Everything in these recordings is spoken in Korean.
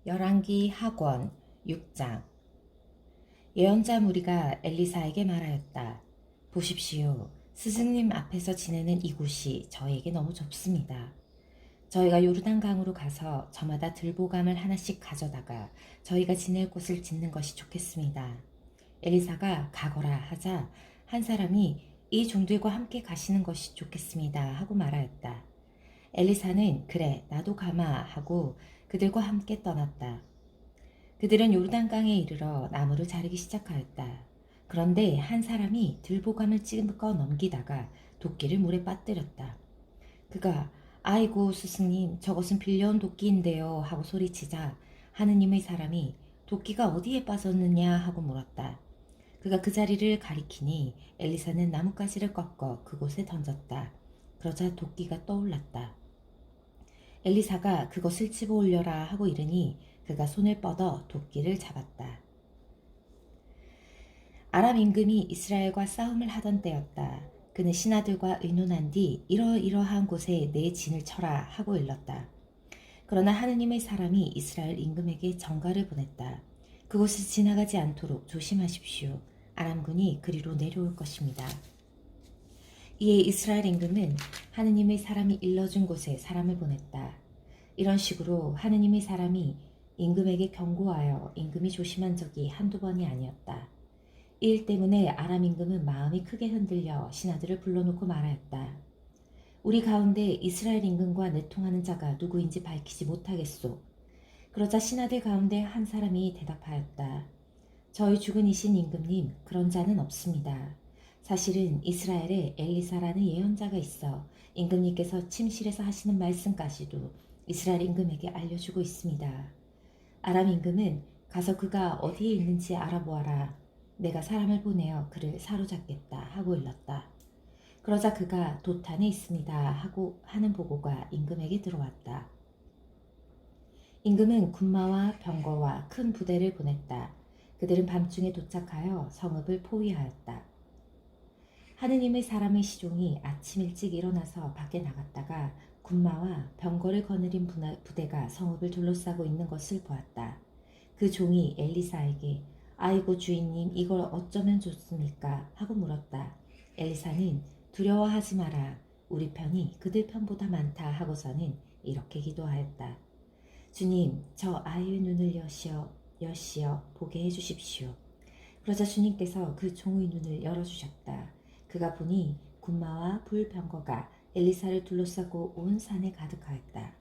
열왕기 하권 6장. 예언자 무리가 엘리사에게 말하였다. 보십시오. 스승님 앞에서 지내는 이곳이 저에게 너무 좁습니다. 저희가 요르단강으로 가서 저마다 들보감을 하나씩 가져다가 저희가 지낼 곳을 짓는 것이 좋겠습니다. 엘리사가 가거라 하자 한 사람이 이 종들과 함께 가시는 것이 좋겠습니다 하고 말하였다. 엘리사는 그래 나도 가마 하고 그들과 함께 떠났다. 그들은 요르단강에 이르러 나무를 자르기 시작하였다. 그런데 한 사람이 들보감을 찌르고 넘기다가 도끼를 물에 빠뜨렸다. 그가 아이고 스승님 저것은 빌려온 도끼인데요 하고 소리치자 하느님의 사람이 도끼가 어디에 빠졌느냐 하고 물었다. 그가 그 자리를 가리키니 엘리사는 나뭇가지를 꺾어 그곳에 던졌다. 그러자 도끼가 떠올랐다. 엘리사가 그것을 집어 올려라 하고 이르니 그가 손을 뻗어 도끼를 잡았다. 아람 임금이 이스라엘과 싸움을 하던 때였다. 그는 신하들과 의논한 뒤 이러이러한 곳에 내 진을 쳐라 하고 일렀다. 그러나 하느님의 사람이 이스라엘 임금에게 전가를 보냈다. 그곳을 지나가지 않도록 조심하십시오. 아람군이 그리로 내려올 것입니다. 이에 이스라엘 임금은 하느님의 사람이 일러준 곳에 사람을 보냈다. 이런 식으로 하느님의 사람이 임금에게 경고하여 임금이 조심한 적이 한두 번이 아니었다. 이 일 때문에 아람 임금은 마음이 크게 흔들려 신하들을 불러놓고 말하였다. 우리 가운데 이스라엘 임금과 내통하는 자가 누구인지 밝히지 못하겠소. 그러자 신하들 가운데 한 사람이 대답하였다. 저희 죽은 이신 임금님 그런 자는 없습니다. 사실은 이스라엘에 엘리사라는 예언자가 있어 임금님께서 침실에서 하시는 말씀까지도 이스라엘 임금에게 알려주고 있습니다. 아람 임금은 가서 그가 어디에 있는지 알아보아라. 내가 사람을 보내어 그를 사로잡겠다 하고 일렀다. 그러자 그가 도탄에 있습니다 하고 하는 보고가 임금에게 들어왔다. 임금은 군마와 병거와 큰 부대를 보냈다. 그들은 밤중에 도착하여 성읍을 포위하였다. 하느님의 사람의 시종이 아침 일찍 일어나서 밖에 나갔다가 군마와 병거를 거느린 부대가 성읍을 둘러싸고 있는 것을 보았다. 그 종이 엘리사에게 아이고 주인님 이걸 어쩌면 좋습니까? 하고 물었다. 엘리사는 두려워하지 마라. 우리 편이 그들 편보다 많다 하고서는 이렇게 기도하였다. 주님 저 아이의 눈을 여시어 보게 해주십시오. 그러자 주님께서 그 종의 눈을 열어주셨다. 그가 보니 군마와 불병거가 엘리사를 둘러싸고 온 산에 가득하였다.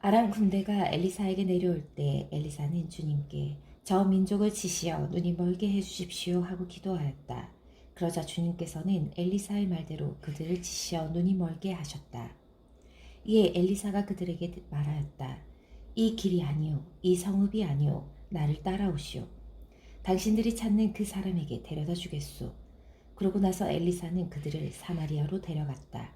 아람 군대가 엘리사에게 내려올 때 엘리사는 주님께 저 민족을 치시어 눈이 멀게 해주십시오 하고 기도하였다. 그러자 주님께서는 엘리사의 말대로 그들을 치시어 눈이 멀게 하셨다. 이에 엘리사가 그들에게 말하였다. 이 길이 아니오, 이 성읍이 아니오, 나를 따라오시오. 당신들이 찾는 그 사람에게 데려다 주겠소. 그러고 나서 엘리사는 그들을 사마리아로 데려갔다.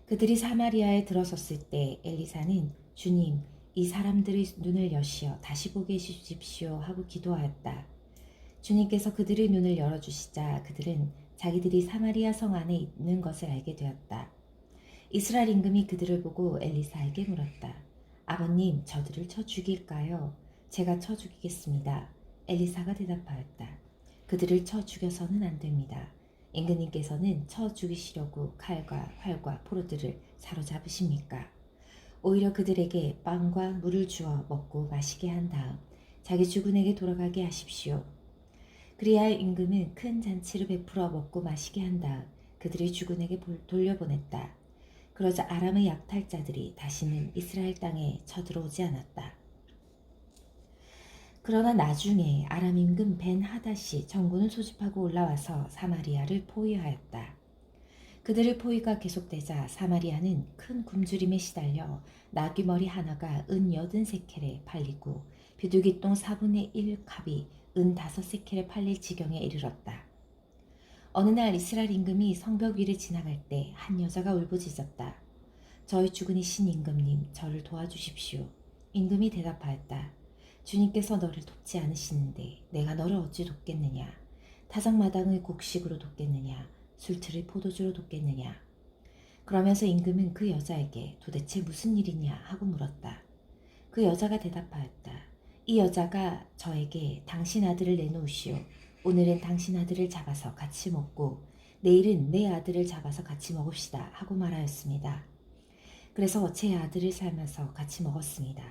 그들이 사마리아에 들어섰을 때 엘리사는 주님, 이 사람들의 눈을 여시어 다시 보게 해주십시오 하고 기도하였다. 주님께서 그들의 눈을 열어주시자 그들은 자기들이 사마리아 성 안에 있는 것을 알게 되었다. 이스라엘 임금이 그들을 보고 엘리사에게 물었다. 아버님, 저들을 쳐 죽일까요? 제가 쳐 죽이겠습니다. 엘리사가 대답하였다. 그들을 쳐 죽여서는 안 됩니다. 임금님께서는 쳐 죽이시려고 칼과 활과 포로들을 사로잡으십니까? 오히려 그들에게 빵과 물을 주어 먹고 마시게 한 다음 자기 주군에게 돌아가게 하십시오. 그리하여 임금은 큰 잔치를 베풀어 먹고 마시게 한 다음 그들의 주군에게 돌려보냈다. 그러자 아람의 약탈자들이 다시는 이스라엘 땅에 쳐들어오지 않았다. 그러나 나중에 아람 임금 벤 하닷이 전군을 소집하고 올라와서 사마리아를 포위하였다. 그들의 포위가 계속되자 사마리아는 큰 굶주림에 시달려 나귀머리 하나가 은 80세켈에 팔리고 비둘기똥 4분의 1 값이 은 5세켈에 팔릴 지경에 이르렀다. 어느 날 이스라엘 임금이 성벽 위를 지나갈 때 한 여자가 울부짖었다. 저희 죽은 이신 임금님 저를 도와주십시오. 임금이 대답하였다. 주님께서 너를 돕지 않으시는데 내가 너를 어찌 돕겠느냐. 타작마당을 곡식으로 돕겠느냐. 술틀을 포도주로 돕겠느냐. 그러면서 임금은 그 여자에게 도대체 무슨 일이냐 하고 물었다. 그 여자가 대답하였다. 이 여자가 저에게 당신 아들을 내놓으시오. 오늘은 당신 아들을 잡아서 같이 먹고 내일은 내 아들을 잡아서 같이 먹읍시다 하고 말하였습니다. 그래서 제 아들을 삶아서 같이 먹었습니다.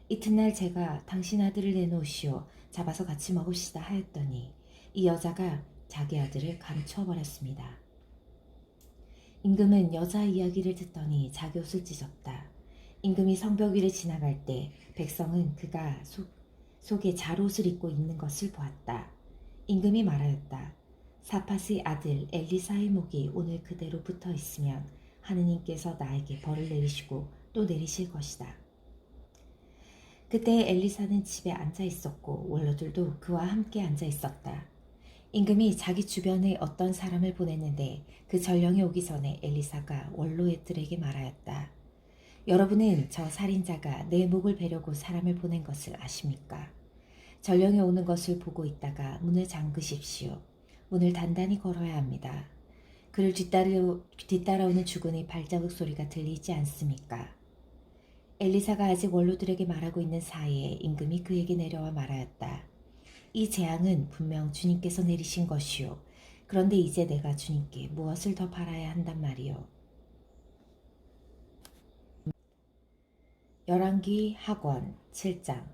이튿날 제가 당신 아들을 내놓으시오. 잡아서 같이 먹읍시다 하였더니 이 여자가 자기 아들을 감추어 버렸습니다. 임금은 여자 이야기를 듣더니 자기 옷을 찢었다. 임금이 성벽 위를 지나갈 때 백성은 그가 속에 잘옷을 입고 있는 것을 보았다. 임금이 말하였다. 사팟의 아들 엘리사의 목이 오늘 그대로 붙어 있으면 하느님께서 나에게 벌을 내리시고 또 내리실 것이다. 그때 엘리사는 집에 앉아 있었고 원로들도 그와 함께 앉아 있었다. 임금이 자기 주변에 어떤 사람을 보냈는데 그 전령이 오기 전에 엘리사가 원로들에게 말하였다. 여러분은 저 살인자가 내 목을 베려고 사람을 보낸 것을 아십니까? 전령이 오는 것을 보고 있다가 문을 잠그십시오. 문을 단단히 걸어야 합니다. 그를 뒤따라오는 주군의 발자국 소리가 들리지 않습니까? 엘리사가 아직 원로들에게 말하고 있는 사이에 임금이 그에게 내려와 말하였다. 이 재앙은 분명 주님께서 내리신 것이요. 그런데 이제 내가 주님께 무엇을 더 바라야 한단 말이요. 열왕기 하권 7장.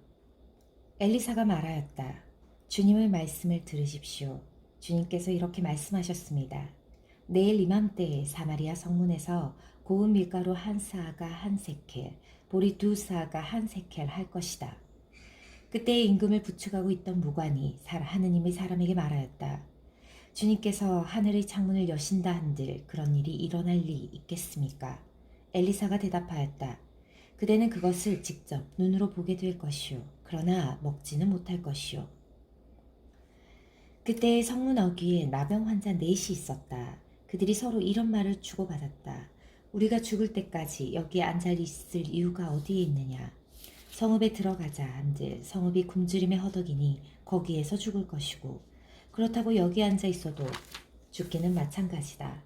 엘리사가 말하였다. 주님의 말씀을 들으십시오. 주님께서 이렇게 말씀하셨습니다. 내일 이맘때에 사마리아 성문에서 고운 밀가루 한 사아가 한 세켈, 보리 두 사아가 한 세켈 할 것이다. 그때 임금을 부축하고 있던 무관이 하느님의 사람에게 말하였다. 주님께서 하늘의 창문을 여신다 한들 그런 일이 일어날 리 있겠습니까? 엘리사가 대답하였다. 그대는 그것을 직접 눈으로 보게 될 것이요. 그러나 먹지는 못할 것이요. 그때 성문 어귀에 나병 환자 넷이 있었다. 그들이 서로 이런 말을 주고받았다. 우리가 죽을 때까지 여기에 앉아 있을 이유가 어디에 있느냐. 성읍에 들어가자 한들 성읍이 굶주림에 허덕이니 거기에서 죽을 것이고 그렇다고 여기 앉아 있어도 죽기는 마찬가지다.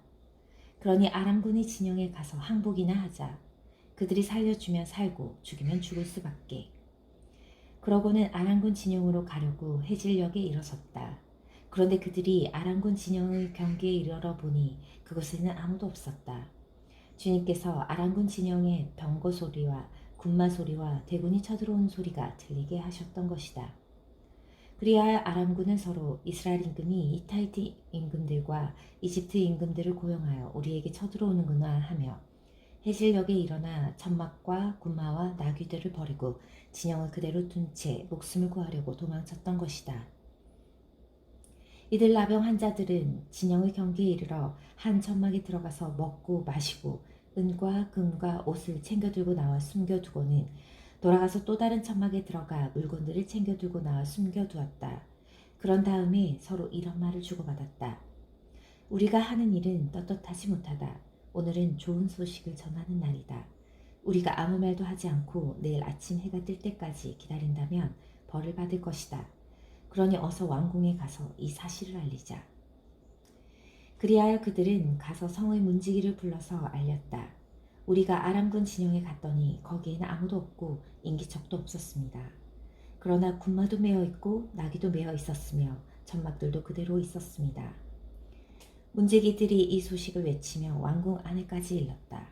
그러니 아람군의 진영에 가서 항복이나 하자. 그들이 살려주면 살고 죽이면 죽을 수밖에. 그러고는 아람군 진영으로 가려고 해질녘에 일어섰다. 그런데 그들이 아람군 진영의 경계에 이르러 보니 그곳에는 아무도 없었다. 주님께서 아람군 진영의 병거 소리와 군마 소리와 대군이 쳐들어오는 소리가 들리게 하셨던 것이다. 그리하여 아람군은 서로 이스라엘 임금이 히타이트 임금들과 이집트 임금들을 고용하여 우리에게 쳐들어오는구나 하며 해질녘에 일어나 천막과 군마와 나귀들을 버리고 진영을 그대로 둔 채 목숨을 구하려고 도망쳤던 것이다. 이들 나병 환자들은 진영의 경계에 이르러 한 천막에 들어가서 먹고 마시고 은과 금과 옷을 챙겨들고 나와 숨겨두고는 돌아가서 또 다른 천막에 들어가 물건들을 챙겨들고 나와 숨겨두었다. 그런 다음에 서로 이런 말을 주고받았다. 우리가 하는 일은 떳떳하지 못하다. 오늘은 좋은 소식을 전하는 날이다. 우리가 아무 말도 하지 않고 내일 아침 해가 뜰 때까지 기다린다면 벌을 받을 것이다. 그러니 어서 왕궁에 가서 이 사실을 알리자. 그리하여 그들은 가서 성의 문지기를 불러서 알렸다. 우리가 아람군 진영에 갔더니 거기에는 아무도 없고 인기척도 없었습니다. 그러나 군마도 메어 있고 나귀도 메어 있었으며 천막들도 그대로 있었습니다. 문지기들이 이 소식을 외치며 왕궁 안에까지 일렀다.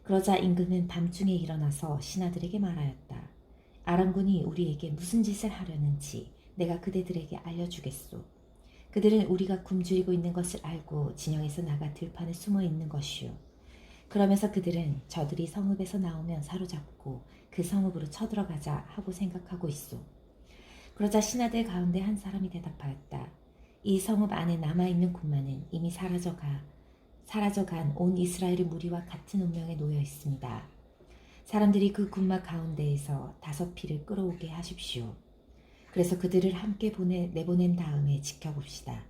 그러자 임금은 밤중에 일어나서 신하들에게 말하였다. 아람군이 우리에게 무슨 짓을 하려는지 내가 그대들에게 알려주겠소. 그들은 우리가 굶주리고 있는 것을 알고 진영에서 나가 들판에 숨어 있는 것이요. 그러면서 그들은 저들이 성읍에서 나오면 사로잡고 그 성읍으로 쳐들어가자 하고 생각하고 있소. 그러자 신하들 가운데 한 사람이 대답하였다. 이 성읍 안에 남아있는 군마는 이미 사라져간 온 이스라엘의 무리와 같은 운명에 놓여 있습니다. 사람들이 그 군마 가운데에서 5피를 끌어오게 하십시오. 그래서 그들을 함께 내보낸 다음에 지켜봅시다.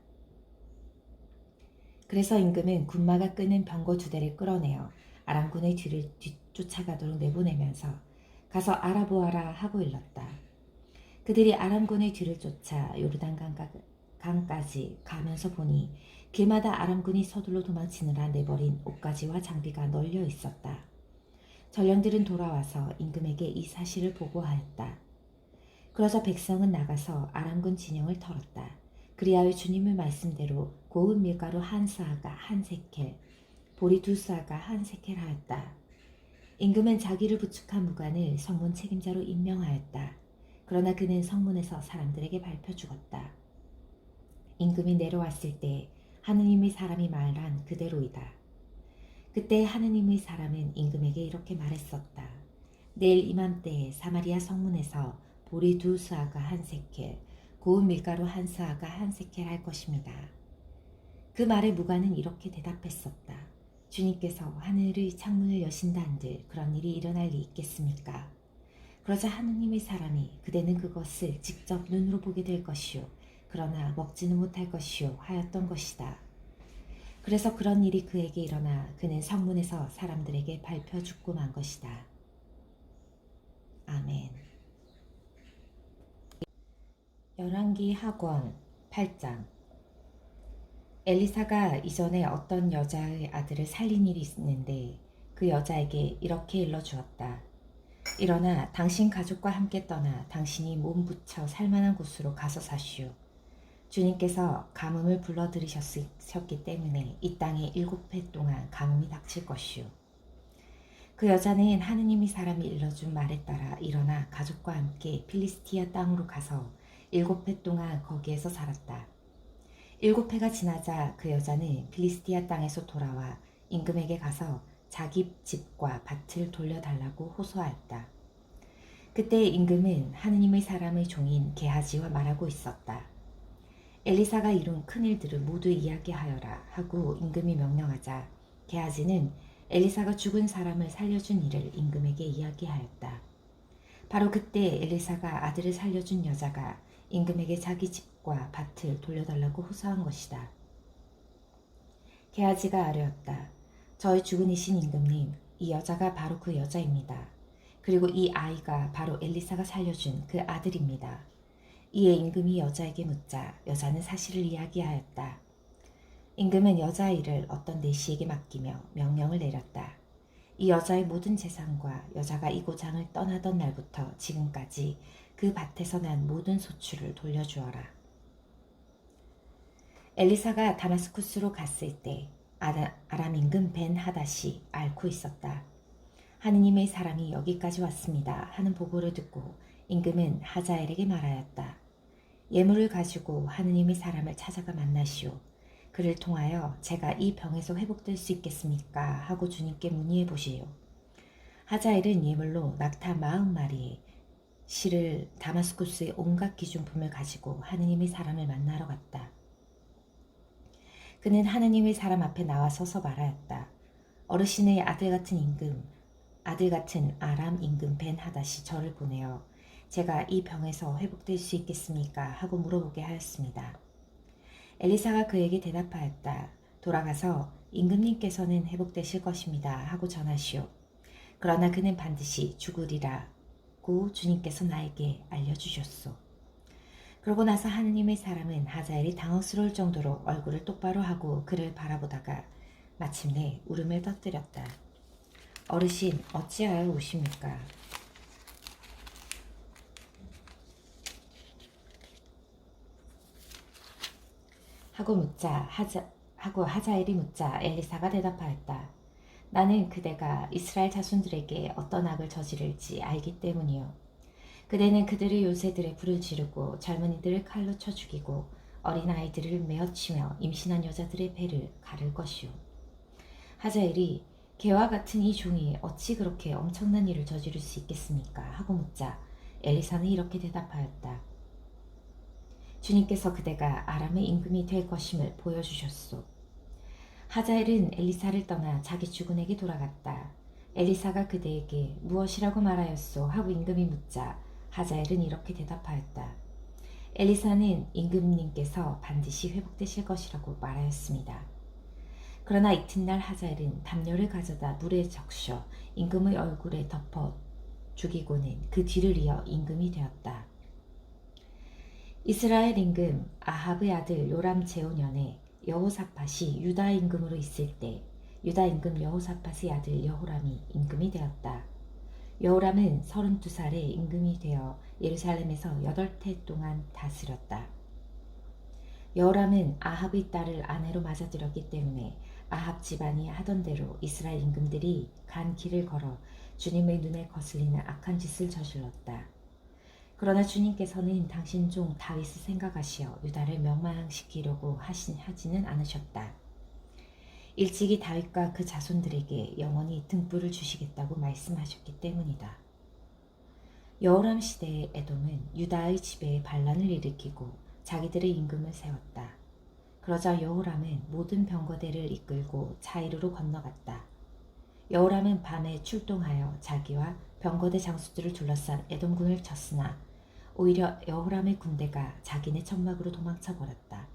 그래서 임금은 군마가 끄는 병거 2대를 끌어내어 아람군의 뒤를 쫓아가도록 내보내면서 가서 알아보아라 하고 일렀다. 그들이 아람군의 뒤를 쫓아 요르단 강까지 가면서 보니 길마다 아람군이 서둘러 도망치느라 내버린 옷가지와 장비가 널려 있었다. 전령들은 돌아와서 임금에게 이 사실을 보고하였다. 그러자 백성은 나가서 아람군 진영을 털었다. 그리하여 주님의 말씀대로 고운 밀가루 한 스아가 한 세켈, 보리 두 스아가 한 세켈 하였다. 임금은 자기를 부축한 무관을 성문 책임자로 임명하였다. 그러나 그는 성문에서 사람들에게 발표 죽었다. 임금이 내려왔을 때 하느님의 사람이 말한 그대로이다. 그때 하느님의 사람은 임금에게 이렇게 말했었다. 내일 이맘때에 사마리아 성문에서 보리 두 스아가 한 세켈, 고운 밀가루 한 스아가 한 세켈 할 것입니다. 그 말에 무관은 이렇게 대답했었다. 주님께서 하늘의 창문을 여신다 한들 그런 일이 일어날 리 있겠습니까? 그러자 하느님의 사람이 그대는 그것을 직접 눈으로 보게 될 것이요 그러나 먹지는 못할 것이요 하였던 것이다. 그래서 그런 일이 그에게 일어나 그는 성문에서 사람들에게 발표 죽고 만 것이다. 아멘. 열왕기 하권 8장. 엘리사가 이전에 어떤 여자의 아들을 살린 일이 있는데 그 여자에게 이렇게 일러주었다. 일어나 당신 가족과 함께 떠나 당신이 몸 붙여 살만한 곳으로 가서 사시오. 주님께서 가뭄을 불러들이셨기 때문에 이 땅에 7해 동안 가뭄이 닥칠 것이오. 그 여자는 하느님의 사람이 일러준 말에 따라 일어나 가족과 함께 필리스티아 땅으로 가서 7해 동안 거기에서 살았다. 7해가 지나자 그 여자는 필리스티아 땅에서 돌아와 임금에게 가서 자기 집과 밭을 돌려달라고 호소하였다. 그때 임금은 하느님의 사람의 종인 게하지와 말하고 있었다. 엘리사가 이룬 큰일들을 모두 이야기하여라 하고 임금이 명령하자 게하지는 엘리사가 죽은 사람을 살려준 일을 임금에게 이야기하였다. 바로 그때 엘리사가 아들을 살려준 여자가 임금에게 자기 집과 밭을 돌려달라고 호소한 것이다. 게하지가 아뢰었다. 저희 죽은 이신 임금님, 이 여자가 바로 그 여자입니다. 그리고 이 아이가 바로 엘리사가 살려준 그 아들입니다. 이에 임금이 여자에게 묻자 여자는 사실을 이야기하였다. 임금은 여자아이를 어떤 내시에게 맡기며 명령을 내렸다. 이 여자의 모든 재산과 여자가 이 고장을 떠나던 날부터 지금까지 그 밭에서 난 모든 소출을 돌려주어라. 엘리사가 다마스쿠스로 갔을 때 아람 임금 벤 하닷이 앓고 있었다. 하느님의 사람이 여기까지 왔습니다 하는 보고를 듣고 임금은 하자엘에게 말하였다. 예물을 가지고 하느님의 사람을 찾아가 만나시오. 그를 통하여 제가 이 병에서 회복될 수 있겠습니까? 하고 주님께 문의해 보시오. 하자엘은 예물로 낙타 40마리에 실을 다마스쿠스의 온갖 기중품을 가지고 하느님의 사람을 만나러 갔다. 그는 하느님의 사람 앞에 나와 서서 말하였다. 어르신의 아들 같은 아람 임금 벤 하닷이 저를 보내어 제가 이 병에서 회복될 수 있겠습니까? 하고 물어보게 하였습니다. 엘리사가 그에게 대답하였다. 돌아가서 임금님께서는 회복되실 것입니다. 하고 전하시오. 그러나 그는 반드시 죽으리라고 주님께서 나에게 알려주셨소. 그러고 나서 하느님의 사람은 하자엘이 당황스러울 정도로 얼굴을 똑바로 하고 그를 바라보다가 마침내 울음을 터뜨렸다. 어르신, 어찌하여 우십니까? 하고 하자엘이 묻자 엘리사가 대답하였다. 나는 그대가 이스라엘 자손들에게 어떤 악을 저지를지 알기 때문이요. 그대는 그들의 요새들의 불을 지르고 젊은이들을 칼로 쳐 죽이고 어린아이들을 메어치며 임신한 여자들의 배를 가를 것이요. 하자엘이 개와 같은 이 종이 어찌 그렇게 엄청난 일을 저지를 수 있겠습니까? 하고 묻자 엘리사는 이렇게 대답하였다. 주님께서 그대가 아람의 임금이 될 것임을 보여주셨소. 하자엘은 엘리사를 떠나 자기 주군에게 돌아갔다. 엘리사가 그대에게 무엇이라고 말하였소? 하고 임금이 묻자 하자엘은 이렇게 대답하였다. 엘리사는 임금님께서 반드시 회복되실 것이라고 말하였습니다. 그러나 이튿날 하자엘은 담요를 가져다 물에 적셔 임금의 얼굴에 덮어 죽이고는 그 뒤를 이어 임금이 되었다. 이스라엘 임금 아합의 아들 요람 제5년에 여호사밧이 유다 임금으로 있을 때 유다 임금 여호사밧의 아들 여호람이 임금이 되었다. 여호람은 32살에 임금이 되어 예루살렘에서 8해 동안 다스렸다. 여호람은 아합의 딸을 아내로 맞아들였기 때문에 아합 집안이 하던 대로 이스라엘 임금들이 간 길을 걸어 주님의 눈에 거슬리는 악한 짓을 저질렀다. 그러나 주님께서는 당신 종 다윗을 생각하시어 유다를 멸망시키려고 하지는 않으셨다. 일찍이 다윗과 그 자손들에게 영원히 등불을 주시겠다고 말씀하셨기 때문이다. 여호람 시대의 에돔은 유다의 지배에 반란을 일으키고 자기들의 임금을 세웠다. 그러자 여호람은 모든 병거대를 이끌고 자이르로 건너갔다. 여호람은 밤에 출동하여 자기와 병거대 장수들을 둘러싼 에돔군을 쳤으나 오히려 여호람의 군대가 자기네 천막으로 도망쳐버렸다.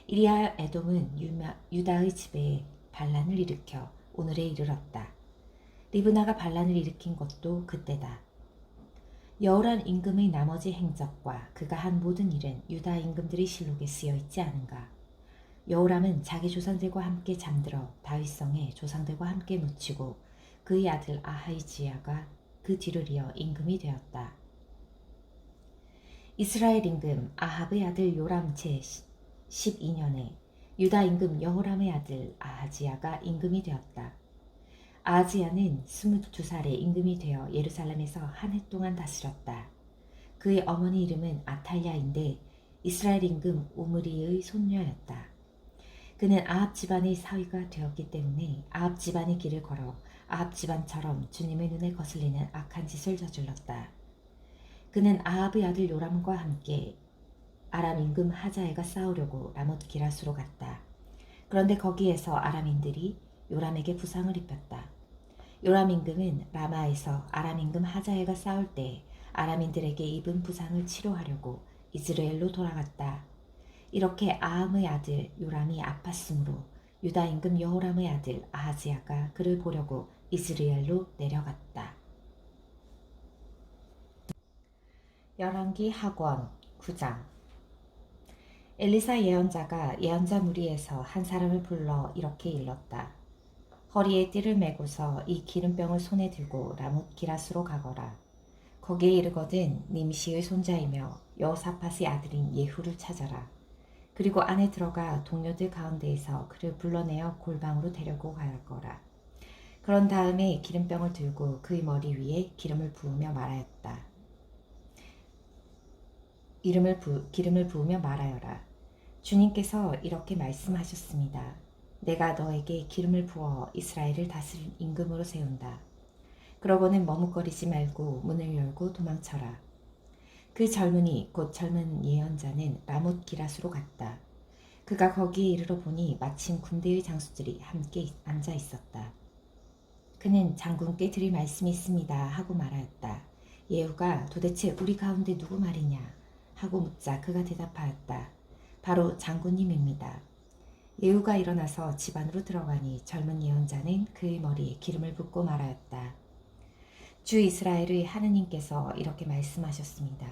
이리하여 에돔은 유다의 지배에 반란을 일으켜 오늘에 이르렀다. 리브나가 반란을 일으킨 것도 그때다. 여호람 임금의 나머지 행적과 그가 한 모든 일은 유다 임금들의 실록에 쓰여 있지 않은가. 여호람은 자기 조상들과 함께 잠들어 다윗성에 조상들과 함께 묻히고 그의 아들 아하이지야가 그 뒤를 이어 임금이 되었다. 이스라엘 임금 아합의 아들 요람 제 12년에 유다 임금 여호람의 아들 아하지야가 임금이 되었다. 아하지야는 22살에 임금이 되어 예루살렘에서 한 해 동안 다스렸다. 그의 어머니 이름은 아탈랴인데 이스라엘 임금 오므리의 손녀였다. 그는 아합 집안의 사위가 되었기 때문에 아합 집안의 길을 걸어 아합 집안처럼 주님의 눈에 거슬리는 악한 짓을 저질렀다. 그는 아합의 아들 요람과 함께 아람 임금 하자엘과 싸우려고 라못 기라스로 갔다. 그런데 거기에서 아람인들이 요람에게 부상을 입혔다. 요람 임금은 라마에서 아람 임금 하자엘과 싸울 때 아람인들에게 입은 부상을 치료하려고 이스라엘로 돌아갔다. 이렇게 아함의 아들 요람이 아팠으므로 유다 임금 여호람의 아들 아하지야가 그를 보려고 이스라엘로 내려갔다. 열왕기 하권 9장. 엘리사 예언자가 예언자 무리에서 한 사람을 불러 이렇게 일렀다. 허리에 띠를 메고서 이 기름병을 손에 들고 라못 기라스로 가거라. 거기에 이르거든 님시의 손자이며 여호사밧의 아들인 예후를 찾아라. 그리고 안에 들어가 동료들 가운데에서 그를 불러내어 골방으로 데리고 갈 거라. 그런 다음에 기름병을 들고 그의 머리 위에 기름을 부으며 말하였다. 기름을 부으며 말하여라. 주님께서 이렇게 말씀하셨습니다. 내가 너에게 기름을 부어 이스라엘을 다스릴 임금으로 세운다. 그러고는 머뭇거리지 말고 문을 열고 도망쳐라. 그 젊은이 곧 젊은 예언자는 라못 기라스로 갔다. 그가 거기에 이르러 보니 마침 군대의 장수들이 함께 앉아 있었다. 그는 장군께 드릴 말씀이 있습니다 하고 말하였다. 예후가 도대체 우리 가운데 누구 말이냐 하고 묻자 그가 대답하였다. 바로 장군님입니다. 예후가 일어나서 집 안으로 들어가니 젊은 예언자는 그의 머리에 기름을 붓고 말하였다. 주 이스라엘의 하느님께서 이렇게 말씀하셨습니다.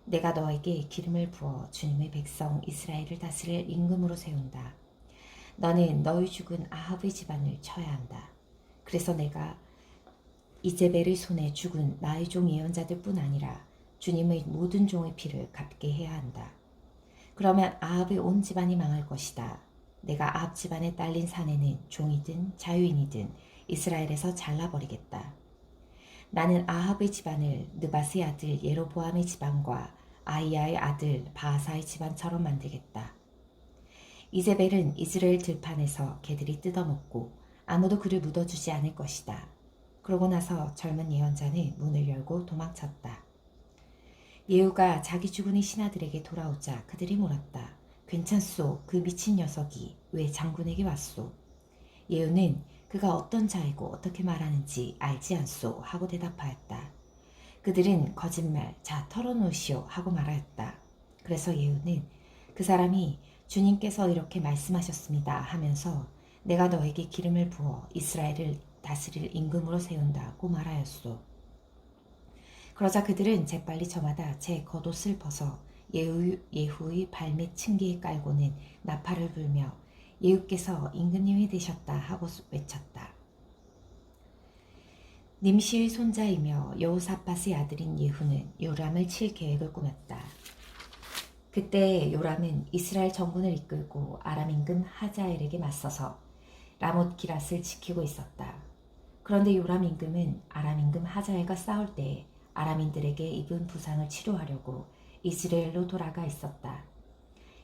내가 너에게 기름을 부어 주님의 백성 이스라엘을 다스릴 임금으로 세운다. 너는 너희 죽은 아합의 집안을 쳐야 한다. 그래서 내가 이제벨의 손에 죽은 나의 종 예언자들 뿐 아니라 주님의 모든 종의 피를 갚게 해야 한다. 그러면 아합의 온 집안이 망할 것이다. 내가 아합 집안에 딸린 사내는 종이든 자유인이든 이스라엘에서 잘라버리겠다. 나는 아합의 집안을 느밧의 아들 예로보암의 집안과 아이야의 아들 바하사의 집안처럼 만들겠다. 이제벨은 이스라엘 들판에서 개들이 뜯어먹고 아무도 그를 묻어주지 않을 것이다. 그러고 나서 젊은 예언자는 문을 열고 도망쳤다. 예후가 자기 죽은의 신하들에게 돌아오자 그들이 물었다. 괜찮소? 그 미친 녀석이 왜 장군에게 왔소? 예후는 그가 어떤 자이고 어떻게 말하는지 알지 않소 하고 대답하였다. 그들은 거짓말, 자 털어놓으시오 하고 말하였다. 그래서 예후는 그 사람이 주님께서 이렇게 말씀하셨습니다 하면서 내가 너에게 기름을 부어 이스라엘을 다스릴 임금으로 세운다고 말하였소. 그러자 그들은 재빨리 저마다 제 겉옷을 벗어 예후의 발밑 층계에 깔고는 나팔을 불며 예후께서 임금님이 되셨다 하고 외쳤다. 님시의 손자이며 여호사밧의 아들인 예후는 요람을 칠 계획을 꾸몄다. 그때 요람은 이스라엘 정군을 이끌고 아람 임금 하자엘에게 맞서서 라못 기랏을 지키고 있었다. 그런데 요람 임금은 아람 임금 하자엘과 싸울 때에 아람인들에게 입은 부상을 치료하려고 이스라엘로 돌아가 있었다.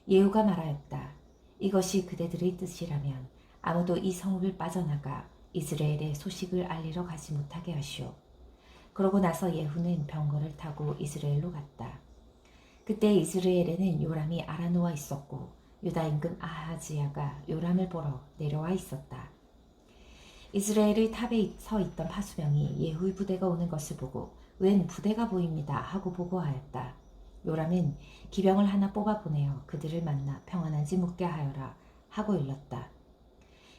예후가 말하였다. 이것이 그대들의 뜻이라면 아무도 이 성읍을 빠져나가 이스라엘의 소식을 알리러 가지 못하게 하시오. 그러고 나서 예후는 병거를 타고 이스라엘로 갔다. 그때 이스라엘에는 요람이 알아놓아 있었고 유다 임금 아하지야가 요람을 보러 내려와 있었다. 이스라엘의 탑에 서 있던 파수병이 예후의 부대가 오는 것을 보고 웬 부대가 보입니다 하고 보고하였다. 요람은 기병을 하나 뽑아 보내어 그들을 만나 평안한지 묻게 하여라 하고 일렀다.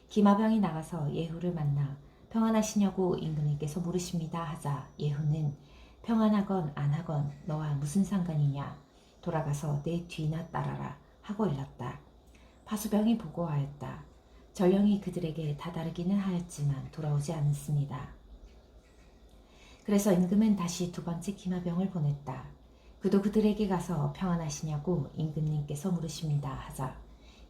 기마병이 나가서 예후를 만나 평안하시냐고 임금님께서 물으십니다 하자 예후는 평안하건 안 하건 너와 무슨 상관이냐, 돌아가서 내 뒤나 따라라 하고 일렀다. 파수병이 보고하였다. 전령이 그들에게 다다르기는 하였지만 돌아오지 않습니다. 그래서 임금은 다시 두 번째 기마병을 보냈다. 그도 그들에게 가서 평안하시냐고 임금님께서 물으십니다 하자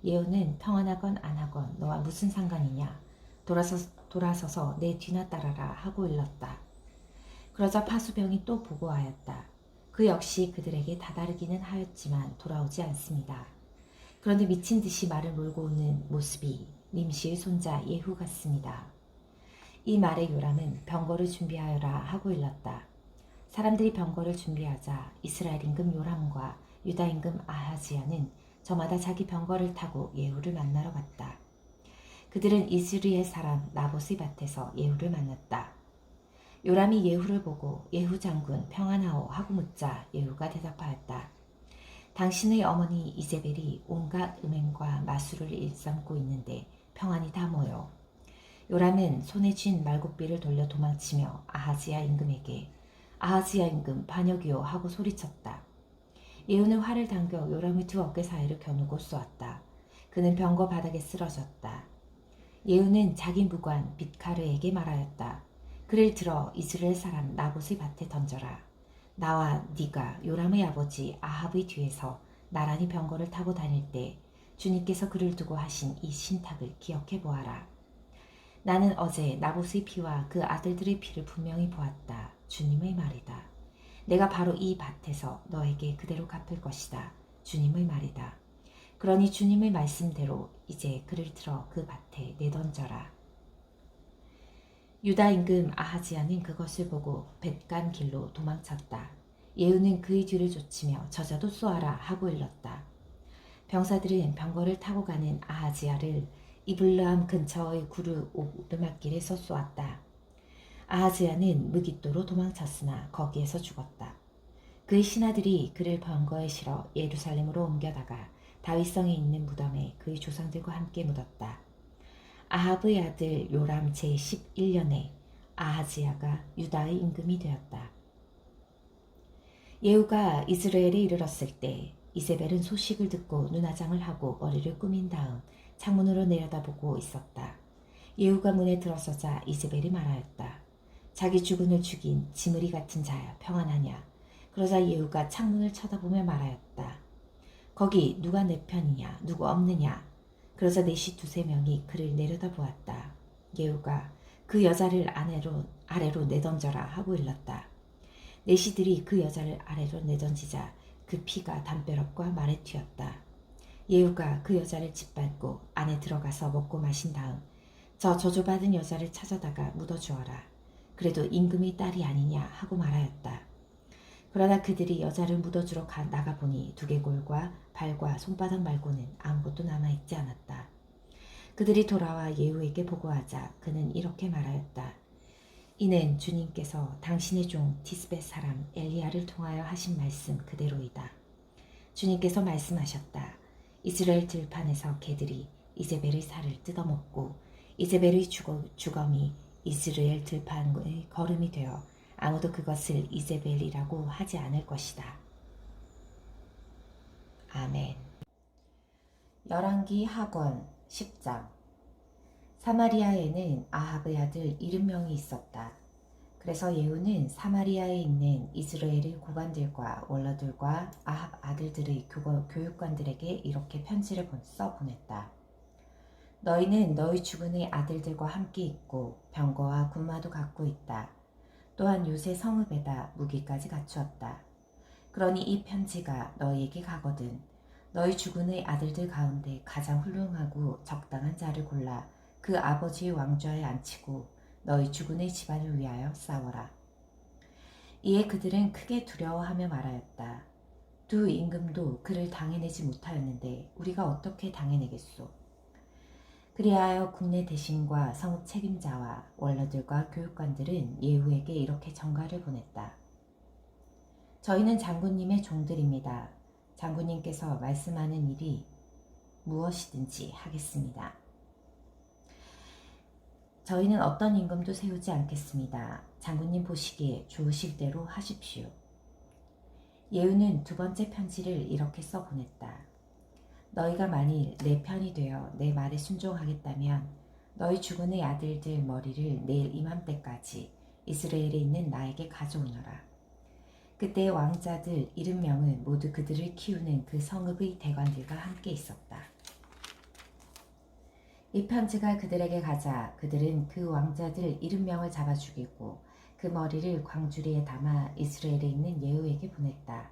예후는 평안하건 안 하건 너와 무슨 상관이냐, 돌아서서 내 뒤나 따라라 하고 일렀다. 그러자 파수병이 또 보고하였다. 그 역시 그들에게 다다르기는 하였지만 돌아오지 않습니다. 그런데 미친 듯이 말을 몰고 오는 모습이 님시의 손자 예후 같습니다. 이 말에 요람은 병거를 준비하여라 하고 일렀다. 사람들이 병거를 준비하자 이스라엘 임금 요람과 유다 임금 아하지야는 저마다 자기 병거를 타고 예후를 만나러 갔다. 그들은 이스라엘 사람 나봇의 밭에서 예후를 만났다. 요람이 예후를 보고 예후 장군 평안하오 하고 묻자 예후가 대답하였다. 당신의 어머니 이제벨이 온갖 음행과 마술을 일삼고 있는데 평안이 다 뭐요. 요람은 손에 쥔 말굽비를 돌려 도망치며 아하지야 임금에게 아하지야 임금 반역이요 하고 소리쳤다. 예후는 활을 당겨 요람의 두 어깨 사이를 겨누고 쏘았다. 그는 병거 바닥에 쓰러졌다. 예후는 자기 무관 빗가르에게 말하였다. 그를 들어 이스라엘 사람 나봇의 밭에 던져라. 나와 네가 요람의 아버지 아합의 뒤에서 나란히 병거를 타고 다닐 때 주님께서 그를 두고 하신 이 신탁을 기억해 보아라. 나는 어제 나봇의 피와 그 아들들의 피를 분명히 보았다. 주님의 말이다. 내가 바로 이 밭에서 너에게 그대로 갚을 것이다. 주님의 말이다. 그러니 주님의 말씀대로 이제 그를 들어 그 밭에 내던져라. 유다 임금 아하지야는 그것을 보고 뱃간 길로 도망쳤다. 예후는 그의 뒤를 쫓으며 저자도 쏘아라 하고 일렀다. 병사들은 병거를 타고 가는 아하지야를 이블람 근처의 구르 오르막길에서 쏘았다. 아하지야는 무깃도로 도망쳤으나 거기에서 죽었다. 그의 신하들이 그를 병거에 실어 예루살렘으로 옮겨다가 다윗성에 있는 무덤에 그의 조상들과 함께 묻었다. 아합의 아들 요람 제11년에 아하지야가 유다의 임금이 되었다. 예후가 이스라엘에 이르렀을 때 이세벨은 소식을 듣고 눈화장을 하고 머리를 꾸민 다음 창문으로 내려다보고 있었다. 예후가 문에 들어서자 이세벨이 말하였다. 자기 주군을 죽인 지므리 같은 자야 평안하냐. 그러자 예후가 창문을 쳐다보며 말하였다. 거기 누가 내 편이냐, 누구 없느냐. 그러자 넷이 두세 명이 그를 내려다보았다. 예후가 그 여자를 아래로 내던져라 하고 일렀다. 넷이들이 그 여자를 아래로 내던지자 그 피가 담벼락과 말에 튀었다. 예후가 그 여자를 짓밟고 안에 들어가서 먹고 마신 다음 저 저주받은 여자를 찾아다가 묻어주어라. 그래도 임금의 딸이 아니냐 하고 말하였다. 그러나 그들이 여자를 묻어주러 나가보니 두개골과 발과 손바닥 말고는 아무것도 남아있지 않았다. 그들이 돌아와 예후에게 보고하자 그는 이렇게 말하였다. 이는 주님께서 당신의 종 디스벳 사람 엘리야를 통하여 하신 말씀 그대로이다. 주님께서 말씀하셨다. 이스라엘 들판에서 개들이 이제벨의 살을 뜯어먹고 이제벨의 주검이 이스라엘 들판의 거름이 되어 아무도 그것을 이제벨이라고 하지 않을 것이다. 아멘. 열왕기 하권 10장. 사마리아에는 아합의 아들 70명이 있었다. 그래서 예후는 사마리아에 있는 이스라엘의 고관들과 원로들과 아합 아들들의 교육관들에게 이렇게 편지를 써 보냈다. 너희는 너희 주군의 아들들과 함께 있고 병거와 군마도 갖고 있다. 또한 요새 성읍에다 무기까지 갖추었다. 그러니 이 편지가 너희에게 가거든 너희 주군의 아들들 가운데 가장 훌륭하고 적당한 자를 골라 그 아버지의 왕좌에 앉히고 너희 주군의 집안을 위하여 싸워라. 이에 그들은 크게 두려워하며 말하였다. 두 임금도 그를 당해내지 못하였는데 우리가 어떻게 당해내겠소? 그리하여 국내 대신과 성읍 책임자와 원로들과 교육관들은 예후에게 이렇게 전가를 보냈다. 저희는 장군님의 종들입니다. 장군님께서 말씀하는 일이 무엇이든지 하겠습니다. 저희는 어떤 임금도 세우지 않겠습니다. 장군님 보시기에 좋으실 대로 하십시오. 예후는 두 번째 편지를 이렇게 써보냈다. 너희가 만일 내 편이 되어 내 말에 순종하겠다면 너희 주군의 아들들 머리를 내일 이맘때까지 이스라엘에 있는 나에게 가져오너라. 그때 왕자들 70명은 모두 그들을 키우는 그 성읍의 대관들과 함께 있었다. 이 편지가 그들에게 가자 그들은 그 왕자들 70명을 잡아 죽이고 그 머리를 광주리에 담아 이스라엘에 있는 예후에게 보냈다.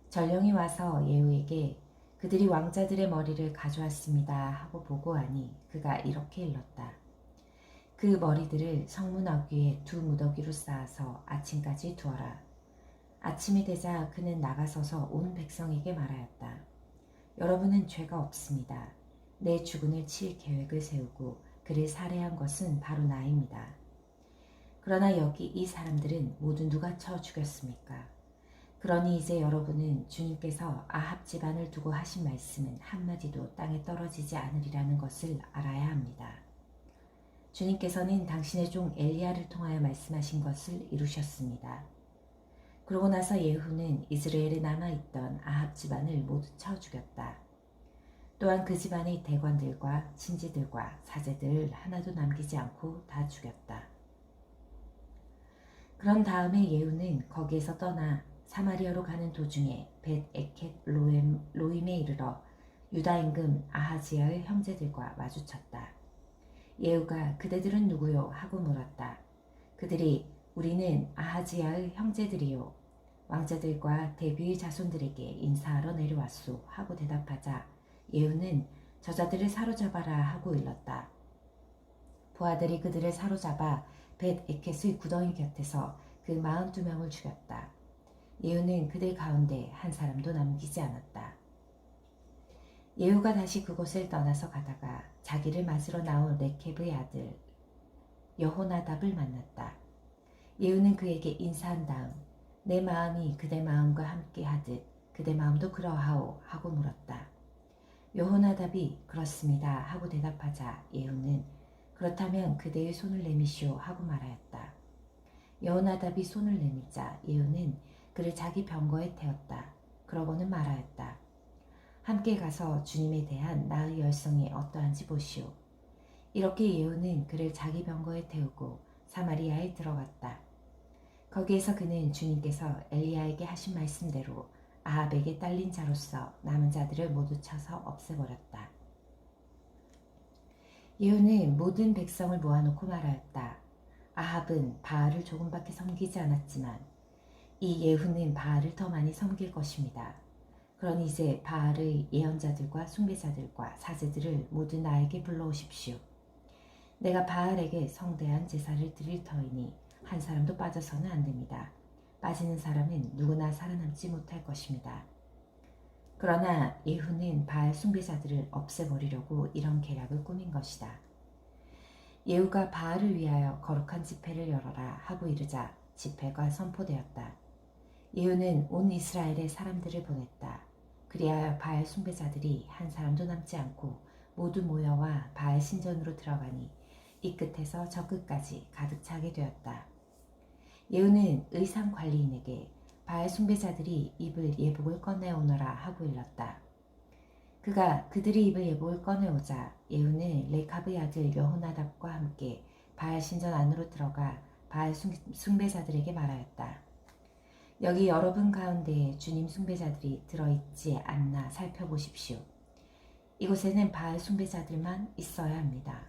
전령이 와서 예후에게 그들이 왕자들의 머리를 가져왔습니다 하고 보고하니 그가 이렇게 일렀다. 그 머리들을 성문 어귀에 두 무더기로 쌓아서 아침까지 두어라. 아침이 되자 그는 나가서서 온 백성에게 말하였다. 여러분은 죄가 없습니다. 내 주군을 칠 계획을 세우고 그를 살해한 것은 바로 나입니다. 그러나 여기 이 사람들은 모두 누가 쳐 죽였습니까? 그러니 이제 여러분은 주님께서 아합 집안을 두고 하신 말씀은 한마디도 땅에 떨어지지 않으리라는 것을 알아야 합니다. 주님께서는 당신의 종 엘리야를 통하여 말씀하신 것을 이루셨습니다. 그러고 나서 예후는 이스라엘에 남아있던 아합 집안을 모두 쳐 죽였다. 또한 그 집안의 대관들과 친지들과 사제들을 하나도 남기지 않고 다 죽였다. 그런 다음에 예후는 거기에서 떠나 사마리아로 가는 도중에 벳 에켓 로임에 이르러 유다 임금 아하지야의 형제들과 마주쳤다. 예후가 그대들은 누구요? 하고 물었다. 그들이 우리는 아하지야의 형제들이요. 왕자들과 대비의 자손들에게 인사하러 내려왔소 하고 대답하자 예후는 저자들을 사로잡아라 하고 일렀다. 부하들이 그들을 사로잡아 벳 에켓의 구덩이 곁에서 그 42명을 죽였다. 예후는 그들 가운데 한 사람도 남기지 않았다. 예후가 다시 그곳을 떠나서 가다가 자기를 맞으러 나온 레켑의 아들 여호나답을 만났다. 예후는 그에게 인사한 다음 내 마음이 그대 마음과 함께 하듯 그대 마음도 그러하오 하고 물었다. 여호나답이 그렇습니다 하고 대답하자 예후는 그렇다면 그대의 손을 내미시오 하고 말하였다. 여호나답이 손을 내밀자 예후는 그를 자기 병거에 태웠다. 그러고는 말하였다. 함께 가서 주님에 대한 나의 열성이 어떠한지 보시오. 이렇게 예후는 그를 자기 병거에 태우고 사마리아에 들어갔다. 거기에서 그는 주님께서 엘리야에게 하신 말씀대로 아합에게 딸린 자로서 남은 자들을 모두 쳐서 없애버렸다. 예후는 모든 백성을 모아놓고 말하였다. 아합은 바알을 조금밖에 섬기지 않았지만 이 예후는 바알을 더 많이 섬길 것입니다. 그러니 이제 바알의 예언자들과 숭배자들과 사제들을 모두 나에게 불러오십시오. 내가 바알에게 성대한 제사를 드릴 터이니 한 사람도 빠져서는 안 됩니다. 빠지는 사람은 누구나 살아남지 못할 것입니다. 그러나 예후는 바알 숭배자들을 없애버리려고 이런 계략을 꾸민 것이다. 예후가 바알을 위하여 거룩한 집회를 열어라 하고 이르자 집회가 선포되었다. 예후는 온 이스라엘의 사람들을 보냈다. 그리하여 바알 숭배자들이 한 사람도 남지 않고 모두 모여와 바알 신전으로 들어가니 이 끝에서 저 끝까지 가득 차게 되었다. 예후는 의상 관리인에게 바알 숭배자들이 입을 예복을 꺼내오너라 하고 일렀다. 그가 그들이 입을 예복을 꺼내오자 예후는 레카브의 아들 여호나답과 함께 바알 신전 안으로 들어가 바알 숭배자들에게 말하였다. 여기 여러분 가운데에 주님 숭배자들이 들어있지 않나 살펴보십시오. 이곳에는 바알 숭배자들만 있어야 합니다.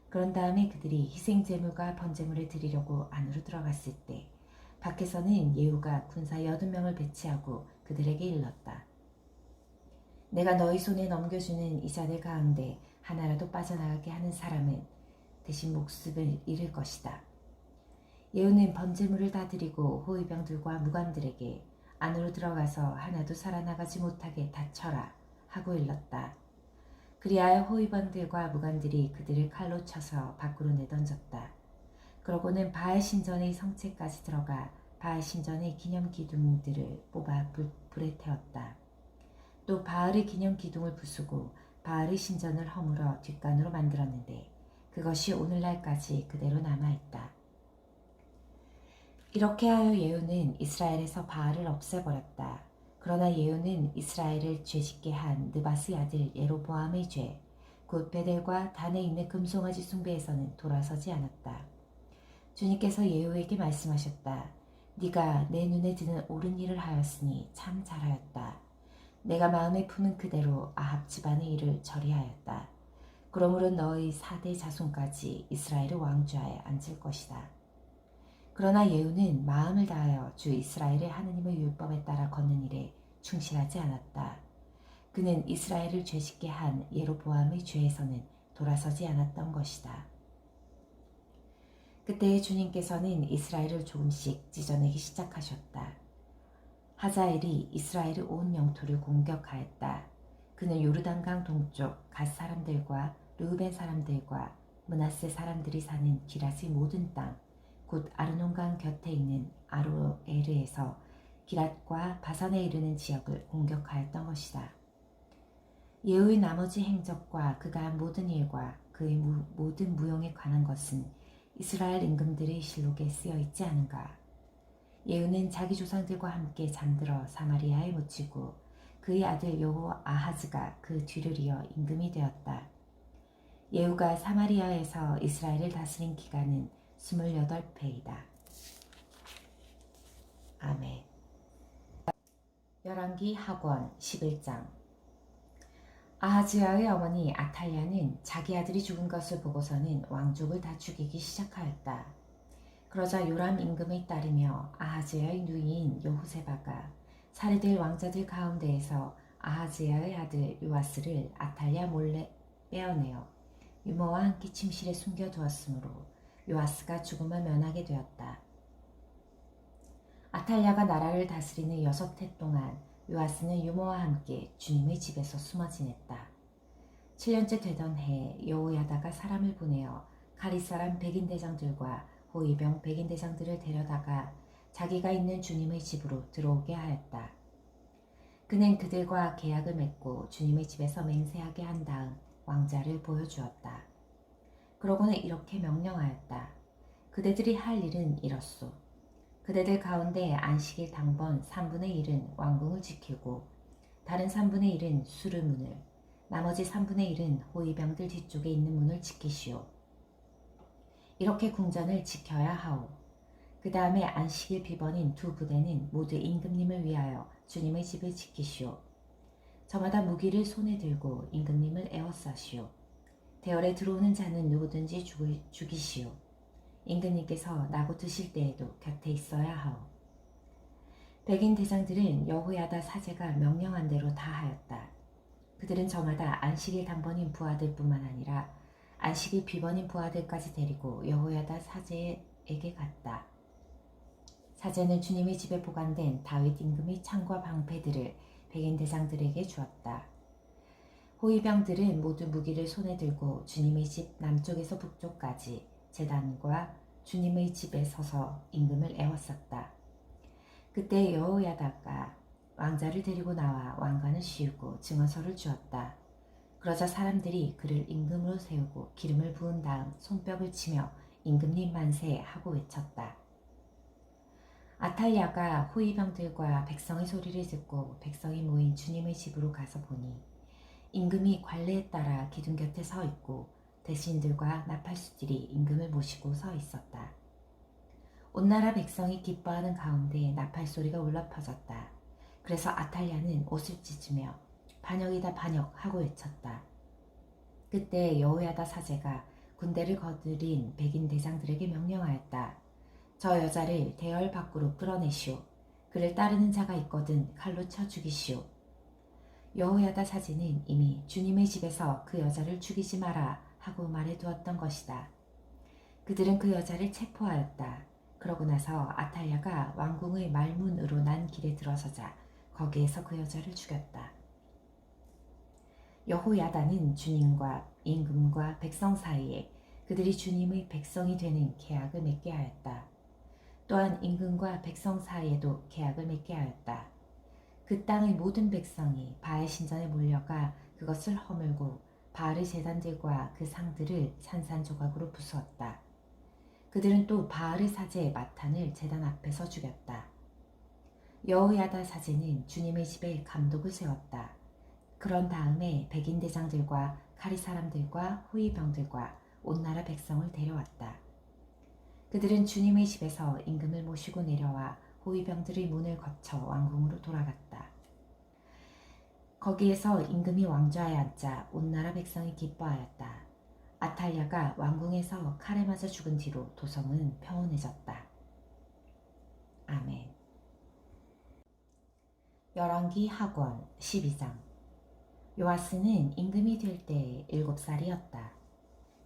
그런 다음에 그들이 희생제물과 번제물을 드리려고 안으로 들어갔을 때 밖에서는 예후가 군사 80명을 배치하고 그들에게 일렀다. 내가 너희 손에 넘겨주는 이 자들 가운데 하나라도 빠져나가게 하는 사람은 대신 목숨을 잃을 것이다. 예후는 번제물을 다 드리고 호위병들과 무관들에게 안으로 들어가서 하나도 살아나가지 못하게 닫혀라 하고 일렀다. 그리하여 호위병들과 무관들이 그들을 칼로 쳐서 밖으로 내던졌다. 그러고는 바알 신전의 성체까지 들어가 바알 신전의 기념 기둥들을 뽑아 불에 태웠다. 또 바알의 기념 기둥을 부수고 바알의 신전을 허물어 뒷간으로 만들었는데 그것이 오늘날까지 그대로 남아있다. 이렇게 하여 예후는 이스라엘에서 바알을 없애버렸다. 그러나 예후는 이스라엘을 죄짓게 한 느바스의 아들 예로보암의 죄, 곧 베델과 단에 있는 금송아지 숭배에서는 돌아서지 않았다. 주님께서 예후에게 말씀하셨다. 네가 내 눈에 드는 옳은 일을 하였으니 참 잘하였다. 내가 마음에 품은 그대로 아합 집안의 일을 처리하였다. 그러므로 너의 4대 자손까지 이스라엘의 왕좌에 앉을 것이다. 그러나 예후는 마음을 다하여 주 이스라엘의 하느님의 율법에 따라 걷는 일에 충실하지 않았다. 그는 이스라엘을 죄짓게 한 예로보암의 죄에서는 돌아서지 않았던 것이다. 그때 주님께서는 이스라엘을 조금씩 찢어내기 시작하셨다. 하자엘이 이스라엘의 온 영토를 공격하였다. 그는 요르단강 동쪽 갓 사람들과 르우벤 사람들과 므낫세 사람들이 사는 기랏의 모든 땅, 곧 아르논강 곁에 있는 아로에르에서 기랏과 바산에 이르는 지역을 공격하였던 것이다. 예후의 나머지 행적과 그가 한 모든 일과 그의 모든 무용에 관한 것은 이스라엘 임금들의 실록에 쓰여 있지 않은가? 예후는 자기 조상들과 함께 잠들어 사마리아에 묻히고 그의 아들 여호아하즈가 그 뒤를 이어 임금이 되었다. 예후가 사마리아에서 이스라엘을 다스린 기간은 28회이다. 아멘. 열왕기 하권 11장. 아하즈야의 어머니 아탈랴는 자기 아들이 죽은 것을 보고서는 왕족을 다 죽이기 시작하였다. 그러자 요람 임금의 딸이며 아하즈야의 누이인 여호세바가 살해될 왕자들 가운데에서 아하즈야의 아들 요아스를 아탈랴 몰래 빼어내어 유모와 함께 침실에 숨겨두었으므로 요아스가 죽음을 면하게 되었다. 아탈랴가 나라를 다스리는 6해 동안 요아스는 유모와 함께 주님의 집에서 숨어 지냈다. 7년째 되던 해에 여호야다가 사람을 보내어 가릿 사람 백인 대장들과 호위병 백인 대장들을 데려다가 자기가 있는 주님의 집으로 들어오게 하였다. 그는 그들과 계약을 맺고 주님의 집에서 맹세하게 한 다음 왕자를 보여주었다. 그러고는 이렇게 명령하였다. 그대들이 할 일은 이렇소. 그대들 가운데 안식일 당번 3분의 1은 왕궁을 지키고 다른 3분의 1은 수르문을, 나머지 3분의 1은 호위병들 뒤쪽에 있는 문을 지키시오. 이렇게 궁전을 지켜야 하오. 그 다음에 안식일 비번인 2부대는 모두 임금님을 위하여 주님의 집을 지키시오. 저마다 무기를 손에 들고 임금님을 에워싸시오. 대열에 들어오는 자는 누구든지 죽이시오. 임금님께서 나고 드실 때에도 곁에 있어야 하오. 백인 대장들은 여호야다 사제가 명령한 대로 다 하였다. 그들은 저마다 안식일 당번인 부하들뿐만 아니라 안식일 비번인 부하들까지 데리고 여호야다 사제에게 갔다. 사제는 주님의 집에 보관된 다윗 임금의 창과 방패들을 백인 대장들에게 주었다. 호위병들은 모두 무기를 손에 들고 주님의 집 남쪽에서 북쪽까지 제단과 주님의 집에 서서 임금을 에워쌌다. 그때 여호야다가 왕자를 데리고 나와 왕관을 씌우고 증언서를 주었다. 그러자 사람들이 그를 임금으로 세우고 기름을 부은 다음 손뼉을 치며 임금님 만세 하고 외쳤다. 아탈랴가 호위병들과 백성의 소리를 듣고 백성이 모인 주님의 집으로 가서 보니 임금이 관례에 따라 기둥 곁에 서 있고 대신들과 나팔수들이 임금을 모시고 서 있었다. 온 나라 백성이 기뻐하는 가운데 나팔 소리가 울려 퍼졌다. 그래서 아탈랴는 옷을 찢으며 반역이다 반역 하고 외쳤다. 그때 여호야다 사제가 군대를 거느린 백인 대장들에게 명령하였다. 저 여자를 대열 밖으로 끌어내시오. 그를 따르는 자가 있거든 칼로 쳐 죽이시오. 여호야다 사제는 이미 주님의 집에서 그 여자를 죽이지 마라 하고 말해두었던 것이다. 그들은 그 여자를 체포하였다. 그러고 나서 아탈랴가 왕궁의 말문으로 난 길에 들어서자 거기에서 그 여자를 죽였다. 여호야다는 주님과 임금과 백성 사이에 그들이 주님의 백성이 되는 계약을 맺게 하였다. 또한 임금과 백성 사이에도 계약을 맺게 하였다. 그 땅의 모든 백성이 바알 신전에 몰려가 그것을 허물고 바알의 제단들과 그 상들을 산산조각으로 부수었다. 그들은 또 바알의 사제 마탄을 제단 앞에서 죽였다. 여호야다 사제는 주님의 집에 감독을 세웠다. 그런 다음에 백인 대장들과 가리 사람들과 호위병들과 온 나라 백성을 데려왔다. 그들은 주님의 집에서 임금을 모시고 내려와 호위병들의 문을 거쳐 왕궁으로 돌아갔다. 거기에서 임금이 왕좌에 앉자 온 나라 백성이 기뻐하였다. 아탈랴가 왕궁에서 칼에 맞아 죽은 뒤로 도성은 평온해졌다. 아멘. 열왕기 하권 12장. 요아스는 임금이 될 때에 7살이었다.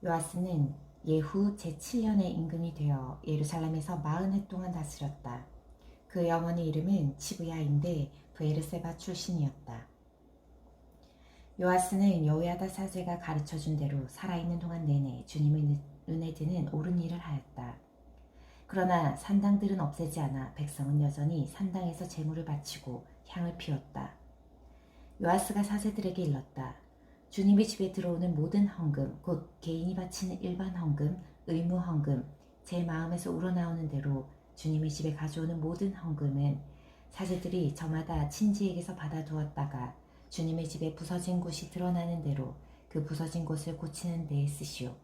요아스는 예후 제7년에 임금이 되어 예루살렘에서 40해 동안 다스렸다. 그의 어머니 이름은 치브야인데 브에르세바 출신이었다. 요아스는 여호야다 사제가 가르쳐준 대로 살아있는 동안 내내 주님의 눈에 드는 옳은 일을 하였다. 그러나 산당들은 없애지 않아 백성은 여전히 산당에서 제물을 바치고 향을 피웠다. 요아스가 사제들에게 일렀다. 주님의 집에 들어오는 모든 헌금, 곧 개인이 바치는 일반 헌금, 의무 헌금, 제 마음에서 우러나오는 대로 주님의 집에 가져오는 모든 헌금은 사제들이 저마다 친지에게서 받아두었다가 주님의 집에 부서진 곳이 드러나는 대로 그 부서진 곳을 고치는 데에 쓰시오.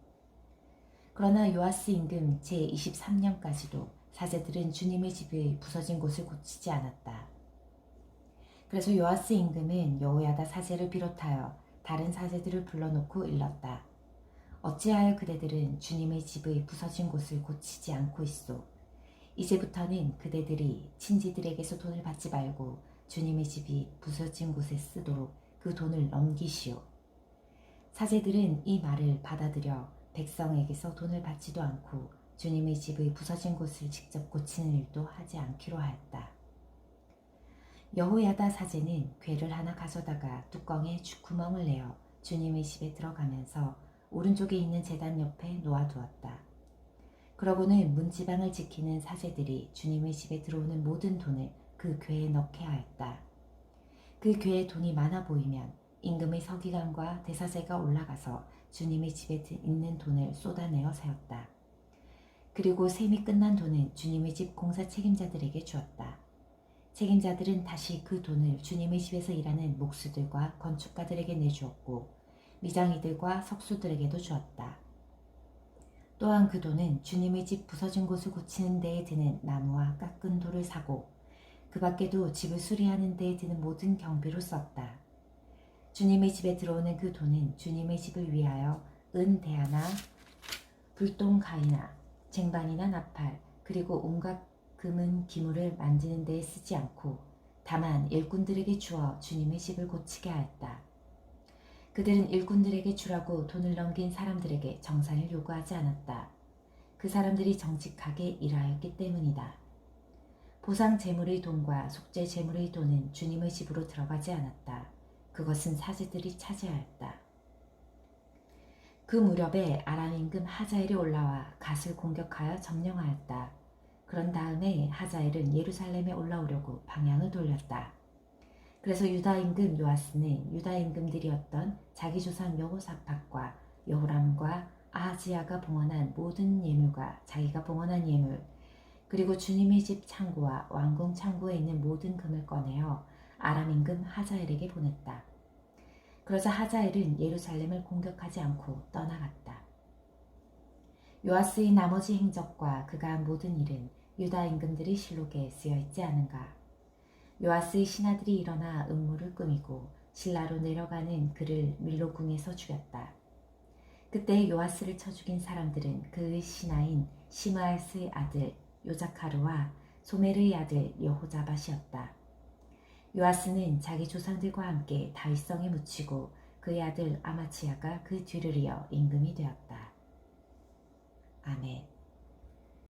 그러나 요아스 임금 제23년까지도 사제들은 주님의 집의 부서진 곳을 고치지 않았다. 그래서 요아스 임금은 여호야다 사제를 비롯하여 다른 사제들을 불러놓고 일렀다. 어찌하여 그대들은 주님의 집의 부서진 곳을 고치지 않고 있소? 이제부터는 그대들이 친지들에게서 돈을 받지 말고 주님의 집이 부서진 곳에 쓰도록 그 돈을 넘기시오. 사제들은 이 말을 받아들여 백성에게서 돈을 받지도 않고 주님의 집의 부서진 곳을 직접 고치는 일도 하지 않기로 하였다. 여호야다 사제는 궤를 하나 가져다가 뚜껑에 구멍을 내어 주님의 집에 들어가면서 오른쪽에 있는 제단 옆에 놓아두었다. 그러고는 문지방을 지키는 사제들이 주님의 집에 들어오는 모든 돈을 그 궤에 넣게 하였다. 그 궤에 돈이 많아 보이면 임금의 서기관과 대사제가 올라가서 주님의 집에 있는 돈을 쏟아내어 세웠다. 그리고 셈이 끝난 돈은 주님의 집 공사 책임자들에게 주었다. 책임자들은 다시 그 돈을 주님의 집에서 일하는 목수들과 건축가들에게 내주었고 미장이들과 석수들에게도 주었다. 또한 그 돈은 주님의 집 부서진 곳을 고치는 데에 드는 나무와 깎은 돌을 사고 그 밖에도 집을 수리하는 데에 드는 모든 경비로 썼다. 주님의 집에 들어오는 그 돈은 주님의 집을 위하여 은 대야나 불똥 가이나 쟁반이나 나팔 그리고 온갖 금은 기물을 만지는 데에 쓰지 않고 다만 일꾼들에게 주어 주님의 집을 고치게 하였다. 그들은 일꾼들에게 주라고 돈을 넘긴 사람들에게 정산을 요구하지 않았다. 그 사람들이 정직하게 일하였기 때문이다. 보상 제물의 돈과 속죄 제물의 돈은 주님의 집으로 들어가지 않았다. 그것은 사제들이 차지하였다. 그 무렵에 아람 임금 하자엘이 올라와 갓을 공격하여 점령하였다. 그런 다음에 하자엘은 예루살렘에 올라오려고 방향을 돌렸다. 그래서 유다 임금 요아스는 유다 임금들이었던 자기 조상 여호사밧과 여호람과 아하지야가 봉헌한 모든 예물과 자기가 봉헌한 예물 그리고 주님의 집 창고와 왕궁 창고에 있는 모든 금을 꺼내어 아람 임금 하자엘에게 보냈다. 그러자 하자엘은 예루살렘을 공격하지 않고 떠나갔다. 요아스의 나머지 행적과 그가 한 모든 일은 유다 임금들의 실록에 쓰여 있지 않은가. 요아스의 신하들이 일어나 음모를 꾸미고 실라로 내려가는 그를 밀로궁에서 죽였다. 그때 요아스를 쳐 죽인 사람들은 그의 신하인 시므아스의 아들 요자카르와 소멜의 아들 여호자밧이었다. 요아스는 자기 조상들과 함께 다윗성에 묻히고 그의 아들 아마치야가 그 뒤를 이어 임금이 되었다. 아멘.